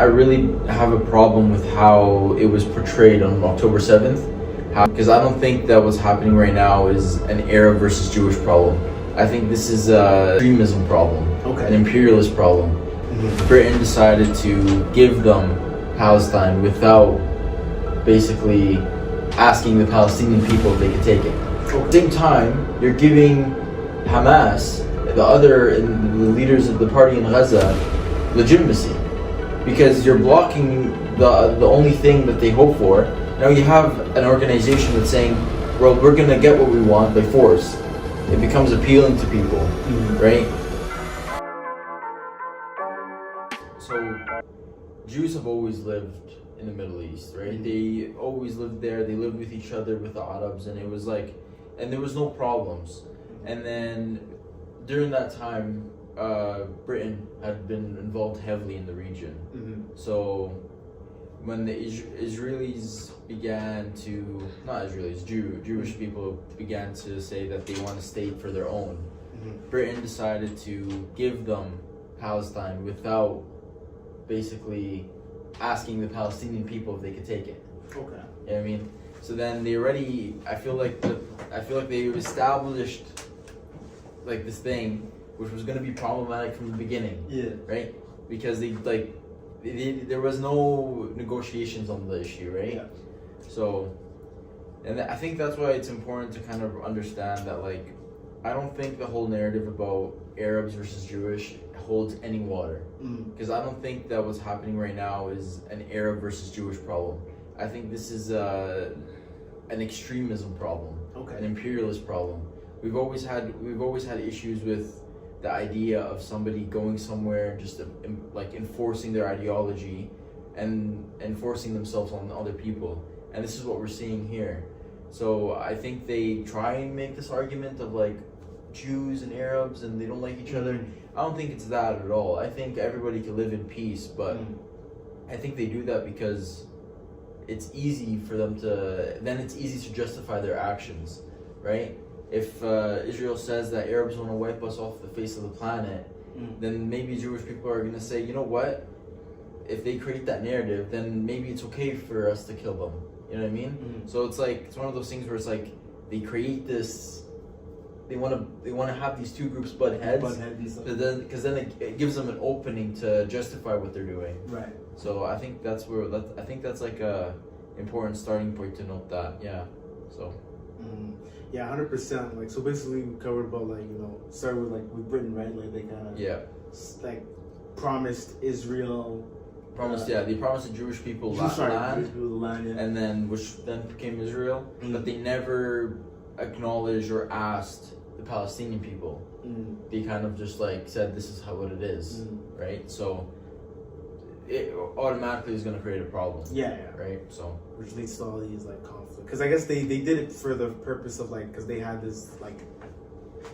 I really have a problem with how it was portrayed on October 7th, because I don't think that what's happening right now is an Arab versus Jewish problem. I think this is an extremism problem, an imperialist problem. Britain decided to give them Palestine without basically asking the Palestinian people if they could take it. At the same time, you're giving Hamas, the leaders of the party in Gaza, legitimacy, because you're blocking the only thing that they hope for. Now you have an organization that's saying, well, we're going to get what we want by force. It becomes appealing to people, right? So Jews have always lived in the Middle East, right? They always lived there. They lived with each other, with the Arabs, and it was like, and there was no problems. And then during that time, Britain had been involved heavily in the region. So when the Israelis began to, not Israelis, Jewish people began to say that they want a state for their own, Britain decided to give them Palestine without basically asking the Palestinian people if they could take it. You know what I mean? So then they already, I feel like they've established like this thing which was going to be problematic from the beginning. Right? Because there was no negotiations on the issue, right? So, and I think that's why it's important to kind of understand that, like, I don't think the whole narrative about Arabs versus Jewish holds any water. Because I don't think that what's happening right now is an Arab versus Jewish problem. I think this is an extremism problem, an imperialist problem. We've always had issues with the idea of somebody going somewhere and just like enforcing their ideology and enforcing themselves on other people. And this is what we're seeing here. So I think they try and make this argument of like Jews and Arabs and they don't like each other. I don't think it's that at all. I think everybody can live in peace, but I think they do that because it's easy for them to, then it's easy to justify their actions, right? If Israel says that Arabs want to wipe us off the face of the planet, then maybe Jewish people are going to say, you know what? If they create that narrative, then maybe it's okay for us to kill them. You know what I mean? So it's like, it's one of those things where it's like they create this. They want to have these two groups butt heads, because then it gives them an opening to justify what they're doing. Right. So I think that's like a important starting point to note that. Yeah. So. Yeah, 100%. Like, so basically we covered about, like, you know, started with Britain, right? Like they kind of like promised Israel. They promised the Jewish people land, and then which then became Israel, but they never acknowledged or asked the Palestinian people. They kind of just like said this is what it is, right? So it automatically is going to create a problem. Right. So which leads to all these like conflicts. Because I guess they did it for the purpose of like, because they had this like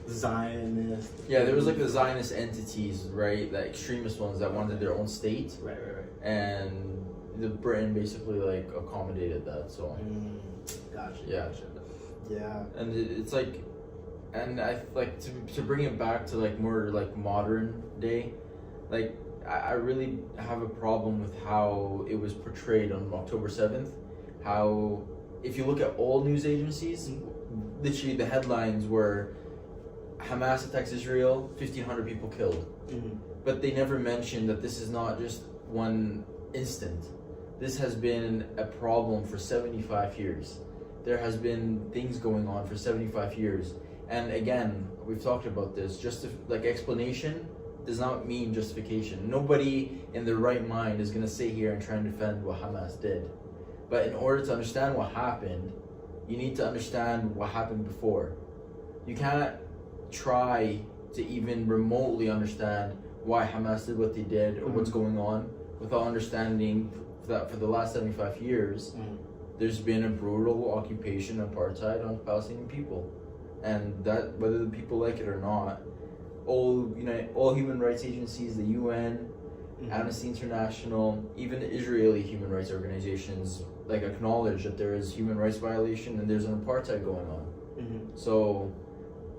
Zionist. Yeah, there was like the Zionist entities, right? The extremist ones that wanted their own state. Right. And the Britain basically like accommodated that. So. Gotcha. Yeah. And it's like, and I like to bring it back to like more like modern day, like I really have a problem with how it was portrayed on October 7th. How, if you look at all news agencies, literally the headlines were Hamas attacks Israel, 1,500 people killed. But they never mentioned that this is not just one instant. This has been a problem for 75 years. There has been things going on for 75 years. And again, we've talked about this, like explanation does not mean justification. Nobody in their right mind is going to sit here and try and defend what Hamas did. But in order to understand what happened, you need to understand what happened before. You can't try to even remotely understand why Hamas did what they did or what's going on without understanding that for the last 75 years, there's been a brutal occupation, apartheid on Palestinian people. And that, whether the people like it or not, all human rights agencies, the UN, Amnesty International, even Israeli human rights organizations, like acknowledge that there is human rights violation and there's an apartheid going on. So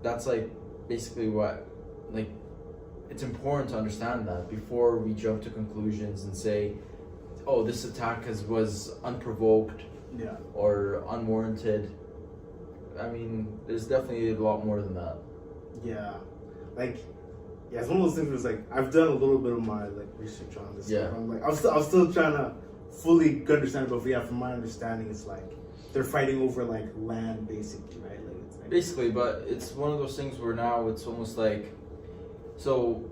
that's like basically what, like, it's important to understand that before we jump to conclusions and say, oh, this attack was unprovoked, or unwarranted. I mean, there's definitely a lot more than that. Yeah, like, yeah, it's one of those things where it's like, I've done a little bit of my, like, research on this. Yeah. I'm like, I'm still trying to fully understand it, but yeah, from my understanding, it's like, they're fighting over, like, land, basically, right? Like, it's like, basically, but it's one of those things where now it's almost like, so,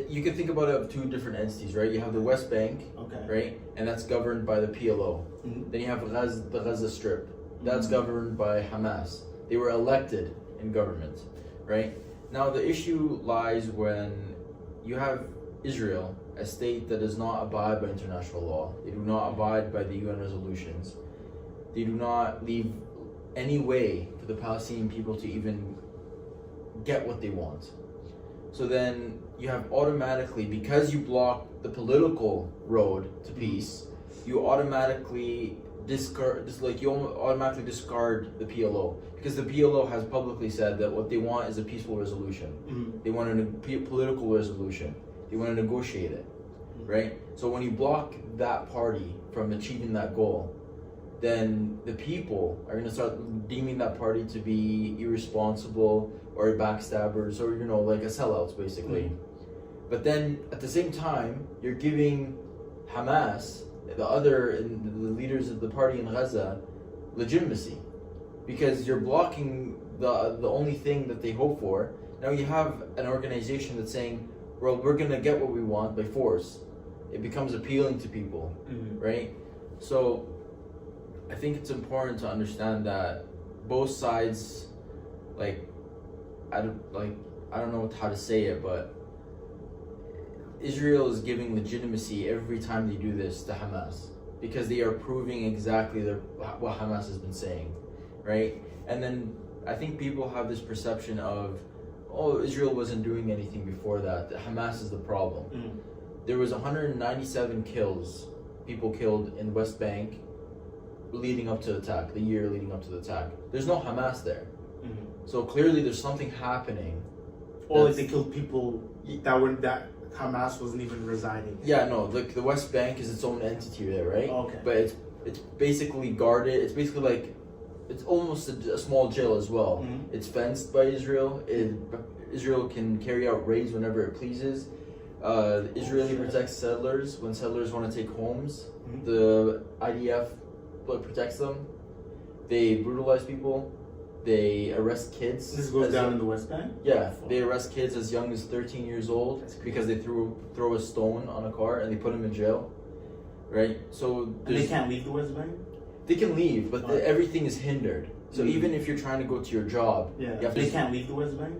you can think about it of two different entities, right? You have the West Bank, right? And that's governed by the PLO. Mm-hmm. Then you have the Gaza Strip. That's Mm-hmm. governed by Hamas. They were elected in government, right? Now the issue lies when you have Israel, a state that does not abide by international law. They do not abide by the UN resolutions. They do not leave any way for the Palestinian people to even get what they want. So then you have automatically, because you block the political road to peace, you automatically discard the PLO, because the PLO has publicly said that what they want is a peaceful resolution. Mm-hmm. They want a political resolution. They want to negotiate it, right? So when you block that party from achieving that goal, then the people are going to start deeming that party to be irresponsible or backstabbers, or like a sellouts, basically. Mm-hmm. But then at the same time, you're giving Hamas, the leaders of the party in Gaza, legitimacy, because you're blocking the only thing that they hope for. Now you have an organization that's saying, well, we're gonna get what we want by force. It becomes appealing to people, right? So I think it's important to understand that both sides, I don't know how to say it, but Israel is giving legitimacy every time they do this to Hamas, because they are proving exactly what Hamas has been saying, right? And then I think people have this perception of, oh, Israel wasn't doing anything before that. Hamas is the problem. Mm-hmm. There was 197 people killed in West Bank leading up to the attack, the year leading up to the attack. There's no Hamas there. Mm-hmm. So clearly there's something happening. Or like they killed people that Hamas wasn't even residing in. Yeah, no, like the West Bank is its own entity there, right? Okay. But it's basically guarded. It's basically like, it's almost a small jail as well. Mm-hmm. It's fenced by Israel. Israel can carry out raids whenever it pleases. The Israeli protects settlers when settlers want to take homes. Mm-hmm. The IDF protects them. They brutalize people. They arrest kids. This goes down in the West Bank? Yeah, they arrest kids as young as 13 years old because they throw a stone on a car and they put them in jail, right? So and they can't leave the West Bank? They can leave, but everything is hindered. So even if you're trying to go to your job, they can't leave the West Bank?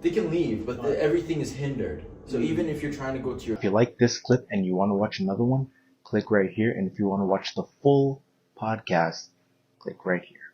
They can leave, but everything is hindered. So even if you're trying to go to your... If you like this clip and you want to watch another one, click right here. And if you want to watch the full podcast, click right here.